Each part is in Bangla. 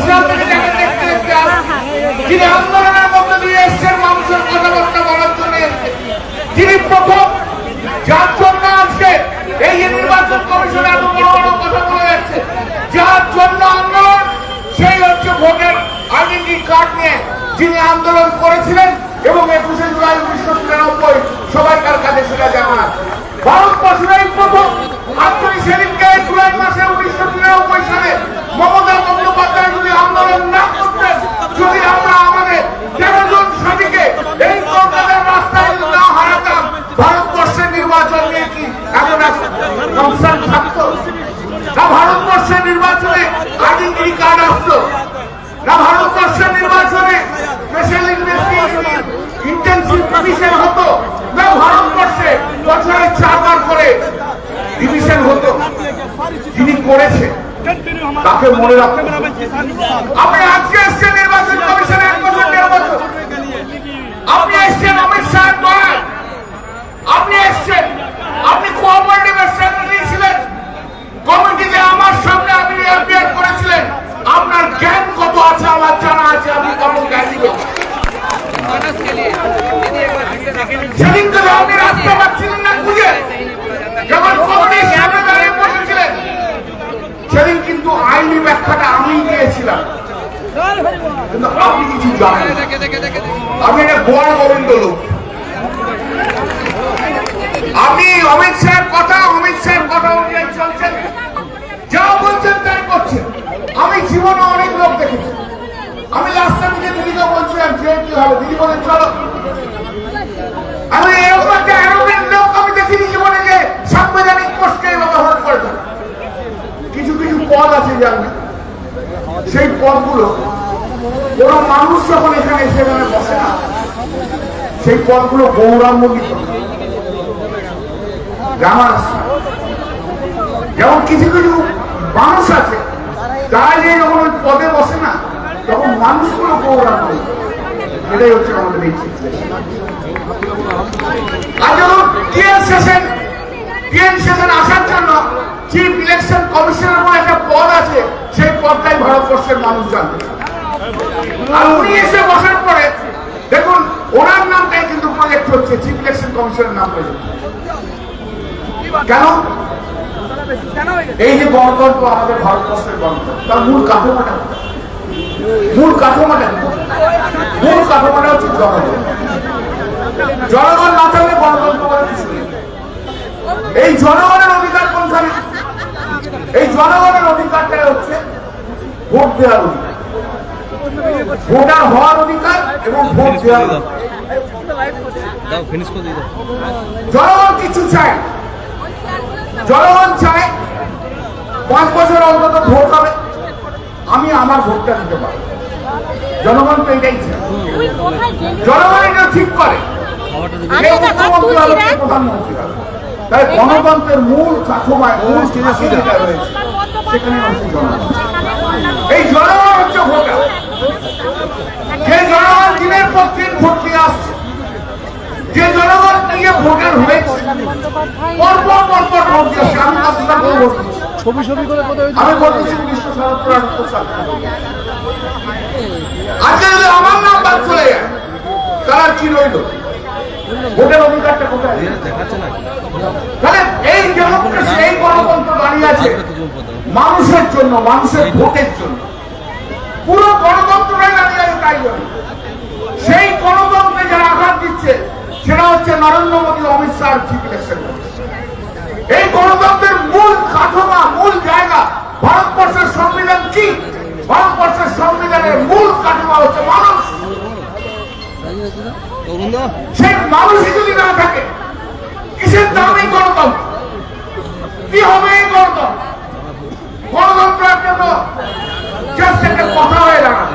সাল থেকে যাকে দেখতে দেখতে আসছে, যিনি আন্দোলনের মধ্যে দিয়ে এসছেন, মানুষের কথাবার্তা বলার জন্য এসছেন, যিনি প্রথম, যার জন্য আজকে এই নির্বাচন কমিশনে এত বড় বড় কথা বলে যাচ্ছে, যার জন্য আন্দোলন, সেই হচ্ছে ভোটের আইডেন্টি কার্ড নিয়ে যিনি আন্দোলন করেছিলেন এবং 21শে জুলাই 1993 সবাইকার কাছে সেটা জানা আছে। ভারতবর্ষের এই প্রথম আন্তরিক সেদিনকে জুলাই মাসে 1993 সালে মমতা বন্দ্যোপাধ্যায় যদি আন্দোলন না করতেন, যদি আমরা আমাদের 13 জন সাথীকে এই কলকাতার রাস্তায় না হারাতাম, ভারতবর্ষের নির্বাচন নিয়ে কি এমন একটা কনসার্ন থাকতো না? ভারতবর্ষের নির্বাচনে আইডেন্টি কার্ড আসতো না? ভারতবর্ষের নির্বাচনে স্পেশাল ইন্টেনসিভ ডিভিশন হতো না? ভারতবর্ষে বছরে 4 বার করে ডিভিশন হতো? যিনি করেছে তাকে মনে রাখতে হবে। আপনি আজকে এসছেন নির্বাচন কমিশনে 1 বছর 1.5 বছর, আপনি এসছেন অমিত শাহ নয়, আপনি এসছেন, আপনি কোঅপারেটিভ সেক্রেটারি ছিলেন, কমিটিতে আমার সামনে আপনি অ্যাপিয়ার করেছিলেন। আপনার জ্ঞান কত আছে আমার জানা আছে, আপনি কত জ্ঞানী লোক। সেদিন তো আপনি রাস্তা পাচ্ছিলেন না খুঁজে, যখন কমিটির সামনে দাঁড়িয়ে বসেছিলেন, সেদিন কিন্তু আইনি ব্যাখ্যাটা আমি দিয়েছিলাম, কিন্তু আপনি কিছু জানেন। আপনি একটা বড় গোবিন্দ লোক, আপনি অমিত শাহের কথা অনুযায়ী চলছেন, যা বলছেন তাই করছেন। আমি জীবনে অনেক লোক দেখেছি, আমি রাস্তা থেকে দিদিকে বলছিলাম যে কি হবে, দিদি বলেন চলো। আমি এরকম একটা অ্যারোগেন্ট লোক আমি দেখিনি জীবনে যে সাংবিধানিক পোস্টকে ব্যবহার করে থাকে। কিছু কিছু পদ আছে জানেন, সেই পদগুলো কোন মানুষ যখন এখানে সেখানে বসে না, সেই পদগুলো গৌরবান্বিত জামার। যেমন কিছু কিছু মানুষ আছে তারা যে যখন ওই পদে বসে না, তখন মানুষগুলো গৌরবান্বিত। এটাই হচ্ছে আমাদের এই সিচুয়েশন। আর যখন টিএন সেশন আসার জন্য চিফ ইলেকশন কমিশনের বলে একটা পদ আছে, সেই পদটাই ভারতবর্ষের মানুষ জানে। আর উনি এসে বসার পরে দেখুন ওনার নামটাই কিন্তু প্রজেক্ট হচ্ছে, চিফ ইলেকশন কমিশনের নাম প্রজেক্ট। কেন? এই যে গণতন্ত্র, আমাদের ভারতবর্ষের গণতন্ত্র, তার মূল কাঠামোটা হচ্ছে জনগণ। জনগণ না থাকলে গণতন্ত্র বলে কিছু নেই। এই জনগণের অধিকার কোনখানে? এই জনগণের অধিকারটাই হচ্ছে ভোট দেওয়ার অধিকার, ভোটার হওয়ার অধিকার এবং ভোট দেওয়ার অধিকার। জনগণ কিছু চায়, জনগণ চায় 5 বছর অন্তত ভোট হবে, আমি আমার ভোটটা দিতে পারি। জনগণ তো এটাই চায়, জনগণ এটা ঠিক করে মুখ্যমন্ত্রী হবে, প্রধানমন্ত্রী হবে। তাই গণতন্ত্রের মূল কাঠামোয় মূল যেটা রয়েছে সেখানে হচ্ছে জনগণ। এই জনগণ হচ্ছে ভোটার। যে জনগণ দিনের পর দিন ভোট দিয়ে আসছে, যে জনগণ নিয়ে ভোটার হয়েছে, পরপর ভোট দিয়েছে। আমি আপনার ভোট দিচ্ছি, আমি বলতেছি 1977 সাল। আজকে যদি আমার নাম বাদ চলে যায়, তার কি রইল? ভোটের অধিকারটা কোথায়? তাহলে এই ডেমোক্রেসি, এই গণতন্ত্র দাঁড়িয়ে আছে মানুষের জন্য, মানুষের ভোটের জন্য। পুরো গণতন্ত্রটাই দাঁড়িয়ে আছে তাই জন্য। সেই গণতন্ত্রে যারা আঘাত দিচ্ছে সেটা হচ্ছে নরেন্দ্র মোদী, অমিত শাহ, চিফ ইলেকশন। এই গণতন্ত্রের মূল কাঠামো, মূল জায়গা ভারতবর্ষের সংবিধান কি? ভারতবর্ষের সংবিধানের মূল কাঠামো হচ্ছে মানুষ। সেই মানুষই যদি না থাকে, কিসের দাম এই গণতন্ত্র? কি হবে এই গণতন্ত্র? গণতন্ত্র একটা তো জাস্ট একটা কথা হয়ে দাঁড়ায়।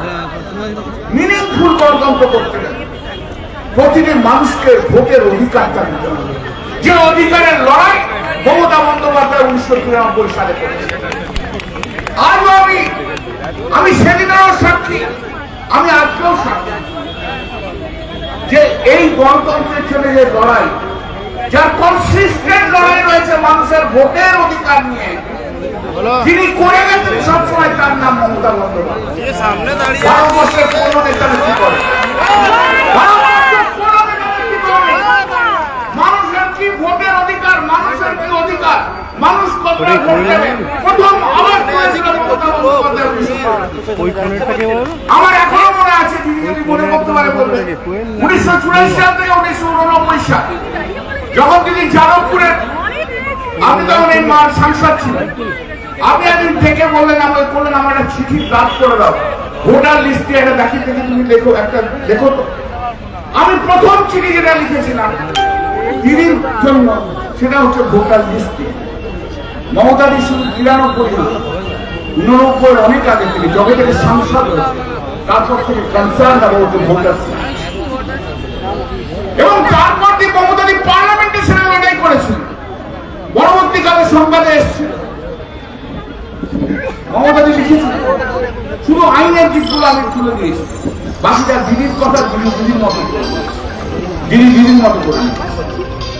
মিনিংফুল গণতন্ত্র করতে গেলে প্রতিটি মানুষকে ভোটের অধিকারটা দিতে হবে, যে অধিকারের লড়াই মমতা বন্দ্যোপাধ্যায় 1993 সালে করেছে। আজও আমি সেদিনেরও সাক্ষী, আমি আজকেও সাক্ষী যে এই গণতন্ত্রের জন্য যে লড়াই, যার কনসিস্টেন্ট লড়াই রয়েছে মানুষের ভোটের অধিকার নিয়ে, যিনি করে গেছেন সবসময় তার নাম মমতা বন্দ্যোপাধ্যায়। সামনে দাঁড়িয়ে ভারতবর্ষের কোন নেতা কি করে? ভারতবর্ষের কোন নেতা কি করে? মানুষের কি ভোটের অধিকার? মানুষের কি অধিকার? মানুষ কতটা ভোট দেবে? প্রথম আবার করেছিল মমতা বন্দ্যোপাধ্যায়। আমার এখনো মনে আছে, তিনি যদি মনে করতে পারে বলবেন, 1984 সাল থেকে 1989 সাল যখন তিনি যাদবপুরের, আপনি তখন এই সাংসদ ছিলেন, আপনি একদিন থেকে বললেন, আমাকে বললেন আমার একটা চিঠি ড্রাফট করে দাও, ভোটার লিস্টে এটা দেখি থেকে তুমি লেখো, একটা লেখো তো। আমি প্রথম চিঠি যেটা লিখেছিলাম দিদির জন্য, সেটা হচ্ছে ভোটার লিস্টে। মমতাদি শুধু 93 না, 89 অনেক আগে থেকে, যবে থেকে সাংসদ হয়েছে তারপর থেকে কনসার্ন অ্যাবাউট ভোটার, এবং তারপর দিয়ে মমতাদি পার্লামেন্টে সেটা লড়াই করেছিল। পরবর্তীকালে সংবাদে এসেছিল, মমতাদি লিখেছিল শুধু আইনের দিকগুলো আমি তুলে দিয়েছি, বাকিটা দিদির কথা দিদির মতো দিদির মতো করে।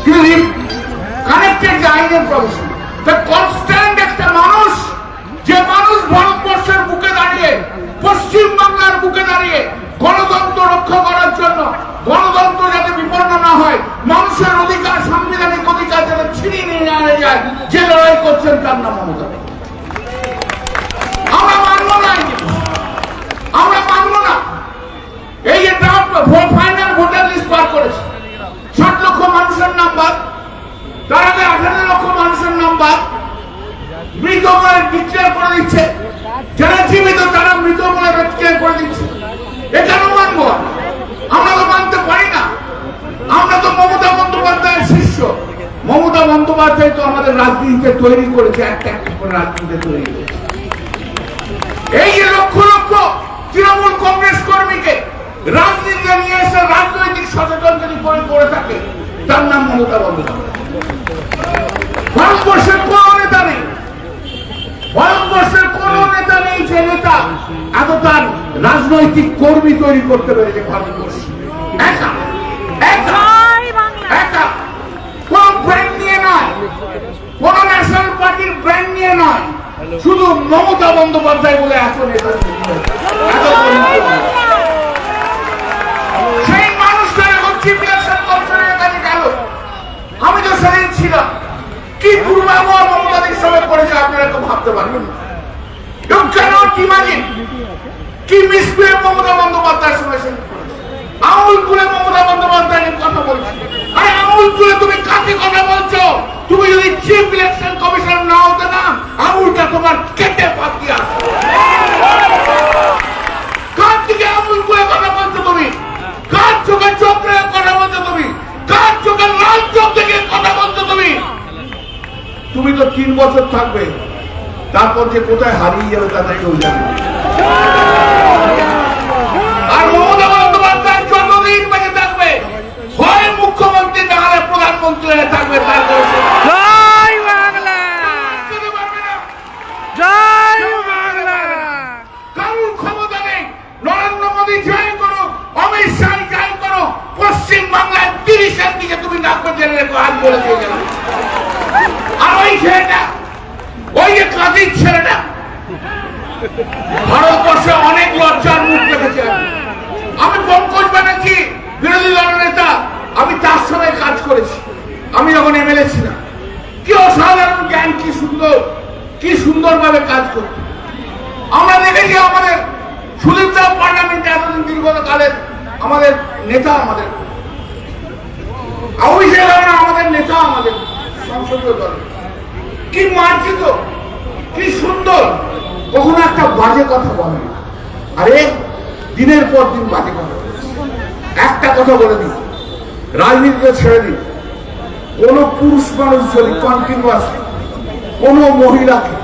কিন্তু কানেক্টেড যে আইনের প্রফেশন, কনস্ট্যান্ট একটা মানুষ, যে মানুষ ভারতবর্ষের বুকে দাঁড়িয়ে, পশ্চিম বাংলার বুকে দাঁড়িয়ে গণতন্ত্র রক্ষা করার জন্য, গণতন্ত্র যাতে বিপন্ন না হয়, মানুষের অধিকার, সাংবিধানিক অধিকার যাতে ছিনিয়ে নিয়ে নেওয়া যায়, যে লড়াই করছেন তার নাম মমতা। আমরা মানব না, আমরা মানব না। এই যে ফাইনাল ভোটার লিস্ট বার করেছে, 60 লক্ষ মানুষের নাম বাদ, তার আগে 18 লক্ষ মানুষের নাম বাদ, মৃত বলে ডিক্লেয়ার করে দিচ্ছে, যারা জীবিত তারা মৃত বলে ডিক্লেয়ার করে দিচ্ছে। এ কেন মানবো? আমরা তো মানতে পারি না। আমরা তো মমতা বন্দ্যোপাধ্যায়ের শিষ্য। মমতা বন্দ্যোপাধ্যায় তো আমাদের রাজনীতিতে তৈরি করেছে, একটা একটা করে রাজনীতিতে তৈরি করেছে। এই যে লক্ষ লক্ষ তৃণমূল কংগ্রেস কর্মীকে রাজনীতিতে নিয়ে এসে রাজনৈতিক সচেতন যদি করে থাকে, তার নাম মমতা বন্দ্যোপাধ্যায়। ভারতবর্ষের কোন নেতা নেই, ভারতবর্ষের কোন নেতা নেই যে নেতা এত তার রাজনৈতিক কর্মী তৈরি করতে পেরেছে ভারতবর্ষ। একা একা একা, কোন ব্র্যান্ড নিয়ে নয়, কোন ন্যাশনাল পার্টির ব্র্যান্ড নিয়ে নয়, শুধু মমতা বন্দ্যোপাধ্যায় বলে এত নেতা, সেই মানুষটা এখন চিফ ইলেকশন কমিশনের কাছে গেল। আমি তো সেদিন ছিলাম, কি দুর্ব্যবহার মমতাদির সঙ্গে করেছে আপনারা তো ভাবতে পারবেন না। কি মিসবিহেভ মমতা বন্দ্যোপাধ্যায়ের সঙ্গে আঙুল তুলে মমতা বন্দ্যোপাধ্যায় কথা বলছে। আরে আঙুল তুলে তুমি কাকে কথা বলছো? তুমি যদি চিফ ইলেকশন কমিশনার না হতে না, আঙুলটা তোমার কেটে পাকিয়ে আসবে। কার দিকে আঙুল তুলে কথা বলছো তুমি? কার চোখে চোখ রেখে কথা বলছো তুমি? কার চোখে লাল চোখ দেখে কথা বলছো তুমি? তুমি তো 3 বছর থাকবে, তারপর যে কোথায় হারিয়ে যাবে তাদের কেউ জানে না। আর মমতা বন্দ্যোপাধ্যায় যতদিন বেঁচে থাকবে, হয় মুখ্যমন্ত্রী না হলে প্রধানমন্ত্রী হয়ে থাকবে। তার জয় বাংলা, জয় বাংলা। কারোর ক্ষমতা নেই। নরেন্দ্র মোদী জয় করো, অমিত শাহ জয় করো, পশ্চিম বাংলায় 30-এর দিকে তুমি নাকবে জেনে রেখো, আজ বলে দিয়ে গেল। আর ওই ছেলেটা, ওই যে কাজের ছেলেটা, ভারতবর্ষে অনেক লজ্জার মুখ দেখেছে। আমি পঙ্কজ ব্যানার্জি, বিরোধী দল নেতা, আমি তার সঙ্গে কাজ করেছি। আমি যখন এমএলএ ছিলাম, কি অসাধারণ জ্ঞান, কি সুন্দরভাবে কাজ করত। আমরা দেখেছি আমাদের সুদীপ দাও পার্লামেন্টে এতদিন দীর্ঘকালের আমাদের নেতা, আমাদের অভিষেক আমাদের নেতা, আমাদের সংসদীয় দল, কি মার্জিত, কি সুন্দর, কখনো একটা বাজে কথা বলে না। আরে দিনের পর দিন বাজে কথা বলে। একটা কথা বলে দিন, রাজনীতিতে ছেড়ে দিন, কোন পুরুষ মানুষ যদি কন্টিনিউয়াস কোন মহিলাকে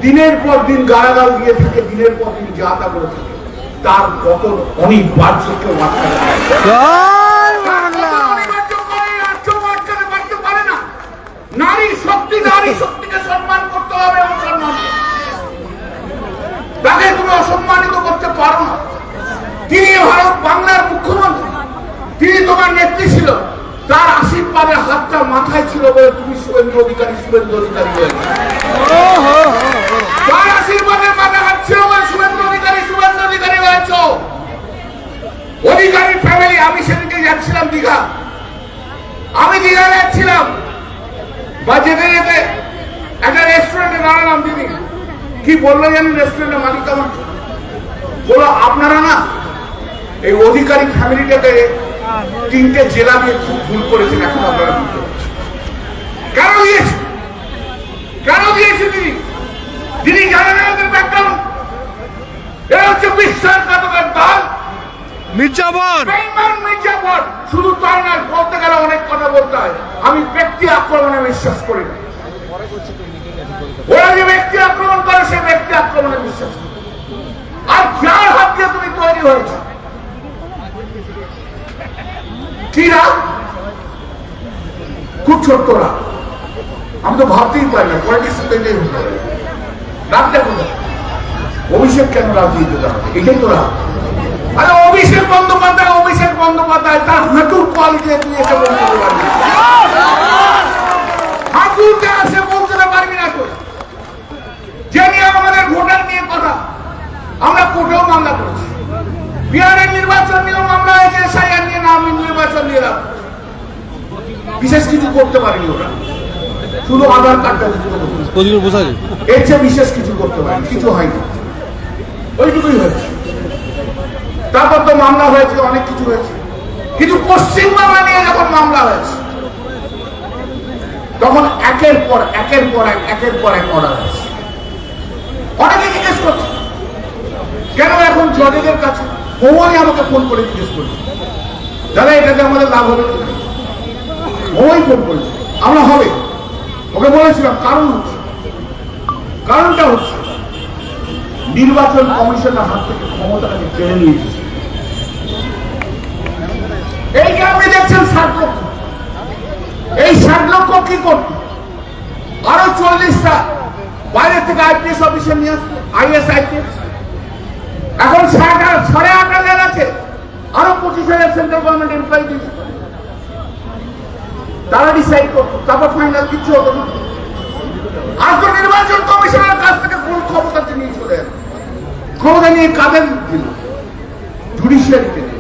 দিনের পর দিন গালাগাল দিয়ে থাকে, দিনের পর দিন যা তা করে থাকে, তার পতন অনিবার্য, কেউ আটকাতে পারে না। নারী শক্তিকে সম্মান করতে হবে, তাকে তুমি অসম্মানিত করতে পারো না। তিনি ভারত বাংলার মুখ্যমন্ত্রী, তিনি তোমার নেত্রী ছিল, তার আশীর্বাদের হাতটা মাথায় ছিল বলে তুমি শুভেন্দু অধিকারী হয়ে দাঁড়ালাম দিদি, কি বললো জানেন রেস্টুরেন্টের মালিক আমার? বলো আপনারা না এই অধিকারী ফ্যামিলিটাকে 3টে জেলা দিয়ে খুব ভুল করেছেন। এখন আপনারা বুঝতে পারছেন কেন দিয়েছে, কেন দিয়েছে দিদি। দিদি জানেন এদের ব্যাকগ্রাউন্ড? এরা হচ্ছে বিশ্বাসঘাতকের দল, মির্জাফর। বেঈমান মির্জাফর। শুধু তাই নয়, বলতে গেলে অনেক কথা বলতে হয়। আমি ব্যক্তি আক্রমণে বিশ্বাস করি না। ওরা যে ব্যক্তি আক্রমণ করে সে ব্যক্তি আক্রমণে বিশ্বাস করে। আর যার হাত দিয়ে তুমি তৈরি হয়েছে কি রাগ, খুব ছোট্ট রাগ, আমি তো ভাবতেই পারি না পলিটিক্স রাগটা কোথায়? অভিষেক কেন রাগ দিয়ে দিতে হবে? এটাই তো রাগ। আরে অভিষেক বন্দ্যোপাধ্যায় তার হাঁটুর কোয়ালিটি তুই এটা বলতে পারবি, হাঁটুতে আসে বলতে পারবি না তো। যে নিয়ে আমাদের ভোটার নিয়ে কথা, আমরা কোর্টেও মামলা করেছি, বিহারের নির্বাচন নিয়েও মামলা হয়েছে, সাইয়ার নিয়ে নাম নির্বাচন নিয়ে বিশেষ কিছু করতে পারেনি ওরা, শুধু আধার কার্ডটা এর চেয়ে বিশেষ কিছু করতে পারেনি, কিছু হয়নি, ওইটুকুই হয়েছে। তারপর তো মামলা হয়েছে, অনেক কিছু হয়েছে, কিন্তু পশ্চিমবাংলা নিয়ে যখন মামলা হয়েছে তখন একের পর এক অর্ডার হয়েছে। অনেকে জিজ্ঞেস করছে কেন এখন জজেদের কাছে, মহুয়াই আমাকে ফোন করে জিজ্ঞেস করছে দাদা এটাতে আমাদের লাভ হবে কিনা। মহুয়াই ফোন করেছে, আমরা হবে, ওকে বলেছিলাম কারণটা হচ্ছে নির্বাচন কমিশনের হাত থেকে ক্ষমতাটাকে কেড়ে নিয়েছে। এই যে আপনি দেখছেন 60 লক্ষ, এই 60 লক্ষ কি করতে আরো 40টা বাইরে থেকে আইপিএস অফিসার নিয়ে আসবে, আইএস আইপিএস। এখন 8,500 আছে, আরো 25,000 সেন্ট্রাল গভর্নমেন্ট এমপ্লয়ি দিয়েছে, তারা ডিসাইড করতো, তারপর ফাইনাল কিছু হতো না। আজ তো নির্বাচন কমিশনের কাছ থেকে কোন ক্ষমতা নিয়ে চলে গেল, ক্ষমতা নিয়ে কাদের দিল? জুডিশিয়ারিকে দিল।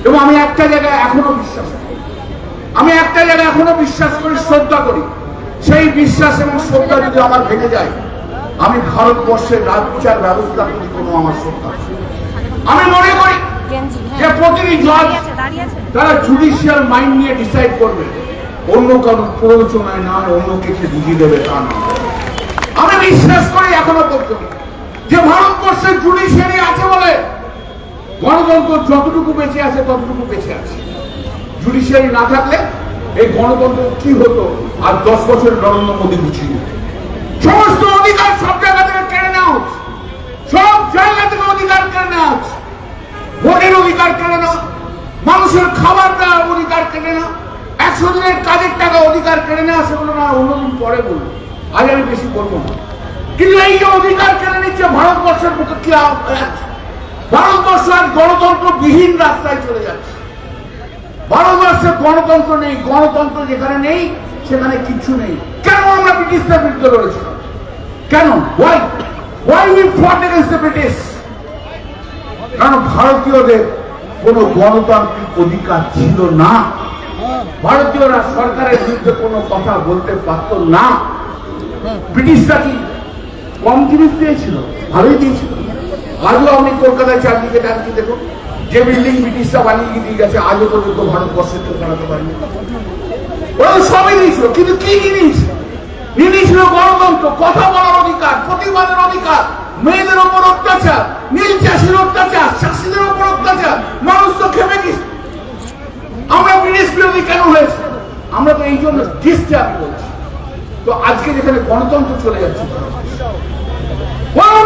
এবং আমি একটা জায়গায় এখনো বিশ্বাস করি, শ্রদ্ধা করি, সেই বিশ্বাস এবং শ্রদ্ধা যদি আমার ভেঙে যায়, আমি ভারতবর্ষের রাজ বিচার ব্যবস্থা প্রতি কোনো আমার শ্রদ্ধা। আমি মনে করি যে প্রতিটি জজ তারা জুডিশিয়াল মাইন্ড নিয়ে ডিসাইড করবে, অন্য কারোর প্ররোচনায় না, অন্য কিছু বুঝিয়ে দেবে তা না। আমি বিশ্বাস করি এখনো পর্যন্ত যে ভারতবর্ষের জুডিশিয়ারি আছে বলে গণতন্ত্র যতটুকু বেঁচে আছে ততটুকু বেঁচে আছে। জুডিশিয়ারি না থাকলে এই গণতন্ত্র কি হতো আর 10 বছর নরেন্দ্র মোদী বুঝিয়ে সমস্ত অধিকার সব জায়গা থেকে কেড়ে নেওয়া হচ্ছে, সব জায়গা থেকে অধিকার কেড়ে নেওয়া হচ্ছে, ভোটের অধিকার কেড়ে নেওয়া, মানুষের খাবার দেওয়ার অধিকার কেড়ে নেওয়া, 100 দিনের কাজের টাকা অধিকার কেড়ে নেওয়া, সেগুলো না অন্যদিন পরে বলবো, আজ আমি বেশি বলবো না। কিন্তু এই যে অধিকার কেড়ে নিচ্ছে ভারতবর্ষের মতো কি ভারতবর্ষ আর গণতন্ত্রবিহীন রাস্তায় চলে যাচ্ছে। ভারতবর্ষে গণতন্ত্র নেই, গণতন্ত্র যেখানে নেই সেখানে কিছু নেই। কেন আমরা ব্রিটিশদের বিরুদ্ধে লড়েছিলাম? কেন? Why we fought against the British? কারণ ভারতীয়দের কোনো গণতান্ত্রিক অধিকার ছিল না, ভারতীয়রা সরকারের বিরুদ্ধে কোনো কথা বলতে পারত না। ব্রিটিশরা কি কম জিনিস দিয়েছিল? ভালোই দিয়েছিল। আজও আপনি কলকাতায় চারদিকে ডাকছি দেখুন, যে বিল্ডিং ব্রিটিশরা বানিয়ে দিয়ে গেছে আজও পর্যন্ত ভারতবর্ষের কেউ বানাতে পারেনি। ওরা সবই দিয়েছিল, কিন্তু কি জিনিস নিয়েছিল? গণতন্ত্র, কথা বলার অধিকার, প্রতিবাদের অধিকার, মেয়েদের ওপর অত্যাচার, নীল চাষির অত্যাচার, চাষিদের ওপর অত্যাচার, মানুষ তো খেপে গেছে। আমরা ব্রিটিশ বিরোধী কেন হয়েছে? আমরা তো এই জন্য জিততে আমি বলছি। তো আজকে যেখানে গণতন্ত্র চলে যাচ্ছে,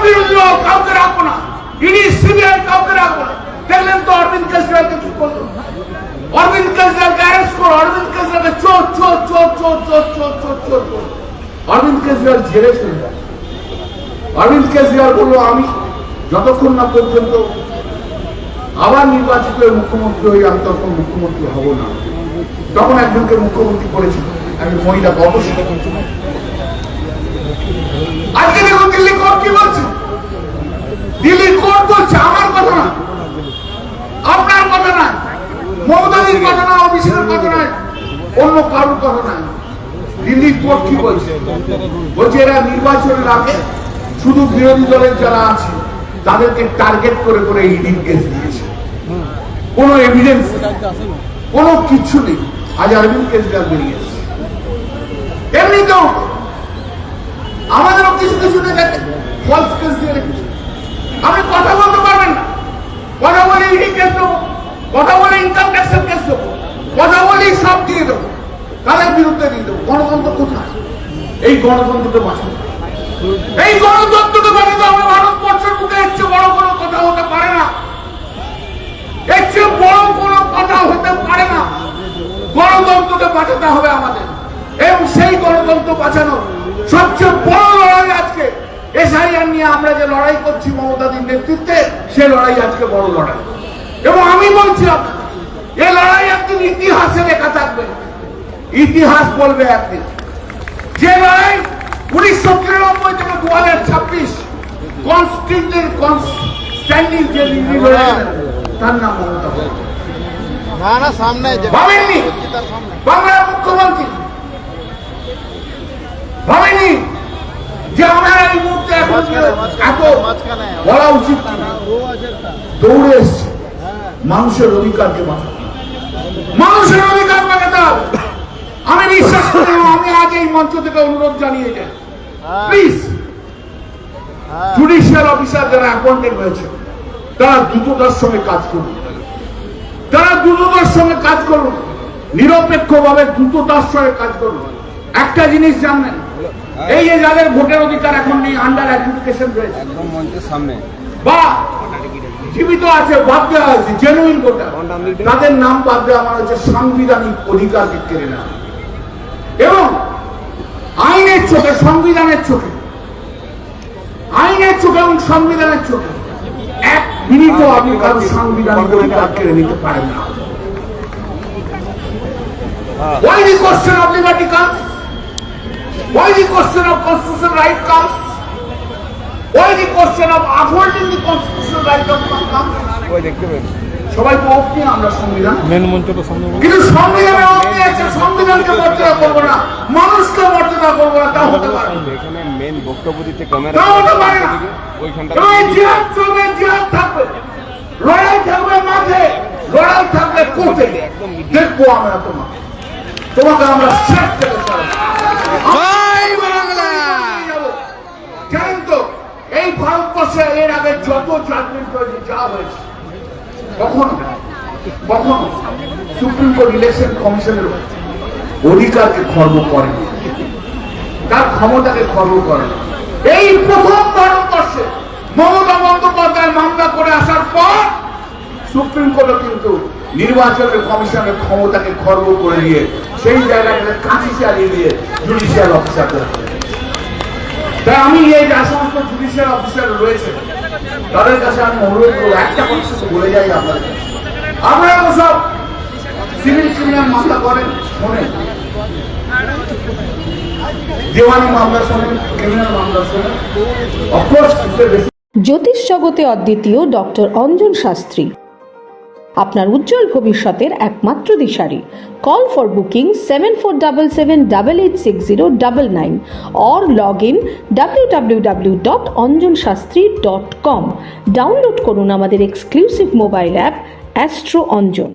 বিরোধী কাউকে রাখবো না, ইডি সিবিআই কাউকে রাখবো না। দেখলেন তো অরবিন্দ কেজরিওয়ালকে কি করলো? অরবিন্দ কেজরিওয়ালকে অ্যারেস্ট করো, অরবিন্দ কেজরিওয়ালকে চোর চোর চোর চোর চোর চোর চোর চোর চোর। অরবিন্দ কেজরিওয়াল জেলে চলে যায়। অরবিন্দ কেজরিওয়াল বললো আমি যতক্ষণ না পর্যন্ত আবার নির্বাচিত হয়ে মুখ্যমন্ত্রী হয়ে আমি তখন মুখ্যমন্ত্রী হব না। তখন একজনকে মুখ্যমন্ত্রী করেছিল, একজন মহিলা অবশ্যই। আজকে দেখুন দিল্লি কোর্ট কি বলছে। দিল্লি কোর্ট বলছে আমার কথা না, আপনার কথা না, মমতাদির কথা না, অভিষেকের কথা নয়, অন্য কারোর কথা নয়। দিল্লির কোর্ট কি বলছে? বলছে এরা নির্বাচনের আগে শুধু বিরোধী দলের যারা আছে তাদেরকে টার্গেট করে করে ইডি কেস দিয়েছে। কোনো এভিডেন্স, কোনো কিছু নেই। আজ অরবিন্দ কেজরিওয়াল বেরিয়ে এসেছে। এমনি তো আমাদেরও কিছু কিছু জায়গায় ফলস কেস দিয়ে রেখেছে। আপনি কথা বলতে পারবেন না, কথা বলে ইডি কেস দেবো, কথা বলে ইনকাম ট্যাক্সের কেস দেবো, কথা বলেই সব দিয়ে দেবো, তাদের বিরুদ্ধে দিয়ে দেবো। গণতন্ত্র কোথায়? এই গণতন্ত্রকে বাঁচাতে, এই গণতন্ত্রকে বাঁচাতে হবে। ভারতবর্ষের বুকে এর চেয়ে বড় কোনো কথা হতে পারে না, এর চেয়ে বড় কোনো কথা হতে পারে না। গণতন্ত্রকে বাঁচাতে হবে আমাদের, এবং সেই গণতন্ত্র বাঁচানোর সবচেয়ে বড় লড়াই আজকে এসআইআর নিয়ে আমরা যে লড়াই করছি মমতাদির নেতৃত্বে, সে লড়াই আজকে বড় লড়াই। এবং আমি বলছি আপনাদের, এই লড়াই একদিন ইতিহাসে লেখা থাকবে। ইতিহাস বলবে একদিন যে লড়াই 1993 থেকে 2026 কনস্ট্যান্টলি যে লড়াই, তার নাম মমতা বন্দ্যোপাধ্যায়। না সামনে ভাবেননি বাংলার মুখ্যমন্ত্রী, ভাবেনি যে আমরা এই মুহূর্তে এখন এত বলা উচিত ছিল। দৌড়ে এসছে মানুষের অধিকারকে বাঁচাতে, মানুষের অধিকার বাঁচাতে হবে। আমি বিশ্বাস করি, আমি আজ এই মঞ্চ থেকে অনুরোধ জানিয়ে যাই, প্লিজ জুডিশিয়াল অফিসার যারা অ্যাপয়েন্টেড হয়েছে তারা দ্রুততার সঙ্গে কাজ করুন, তারা দ্রুততার সঙ্গে কাজ করুন, নিরপেক্ষভাবে দ্রুততার সঙ্গে কাজ করুন। একটা জিনিস জানবেন, এই যে যাদের ভোটের অধিকার এখন নেই, আন্ডার অ্যাডজুডিকেশন রয়েছে, একদম মঞ্চের সামনে বা জীবিত আছে, বাদ দেওয়া হয়েছে, জেনুইন ভোটার, তাদের নাম বাদ দেওয়া আমার হচ্ছে সাংবিধানিক অধিকারকে কেড়ে নেওয়া। এবং আইনের চোখে, সংবিধানের চোখে, আইনের চোখে এবং সংবিধানের চোখে এক মিনিটও আপনি কারো সাংবিধানিক অধিকার কেড়ে নিতে পারেন না। Why the question of liberty comes? Why the question of constitutional right comes? Why the question of upholding the constitutional right of man comes? ওই দেখতে পেন সবাই তো অফ নিয়ে আমরা সংবিধান, মেন মঞ্চটা সামনে বলুন। কিন্তু সংবিধানে অফ নিয়ে আছে, সংবিধানকে মর্যাদা করবো না, মানুষকে মর্যাদা করবো না, তা হতে পারে না। এখানে মেন বক্তব্য দিতে ক্যামেরা তা হতে পারে না। ওইখানটা এবং এই জিহাদ চলবে, জিহাদ থাকবে, লড়াই থাকবে মাঠে, লড়াই থাকবে কোর্টে। দেখবো আমরা তোমাকে আমরা শেষ থেকে সরাবো। জয় বাংলা। জানেন তো এই ভারতবর্ষে এর আগে যত জাজমেন্ট হয়েছে, যা হয়েছে, কখনো কখনো সুপ্রিম কোর্ট ইলেকশন কমিশনের অধিকারকে খর্ব করেনি, তার ক্ষমতাকে খর্ব করে। এই প্রথম ভারতবর্ষে মমতা বন্দ্যোপাধ্যায় মামলা করে আসার পর সুপ্রিম কোর্টও কিন্তু নির্বাচনের কমিশনের ক্ষমতাকে খর্ব করে দিয়ে সেই জায়গাটাকে কাঁচি চালিয়ে দিয়ে জুডিশিয়াল অফিসারদের। তাই আমি এই যে সমস্ত জুডিশিয়াল অফিসার রয়েছে তাদের কাছে আমি অনুরোধ করবো, একটা কথা শুধু বলে যাই আপনাদের, আপনারা তো সব সিভিল ক্রিমিনাল মামলা করেন, শোনেন, দেওয়ানি মামলা শোনেন, ক্রিমিনাল মামলা শোনেন, অফকোর্স জ্যোতিষ জগতে অদ্বিতীয় ডক্টর অঞ্জন শাস্ত্রী আপনার উজ্জ্বল ভবিষ্যতের একমাত্র দিশারি। Call for booking 7477886099 or log in www.anjanshastri.com। Download করুন আমাদের exclusive mobile app astro Anjan.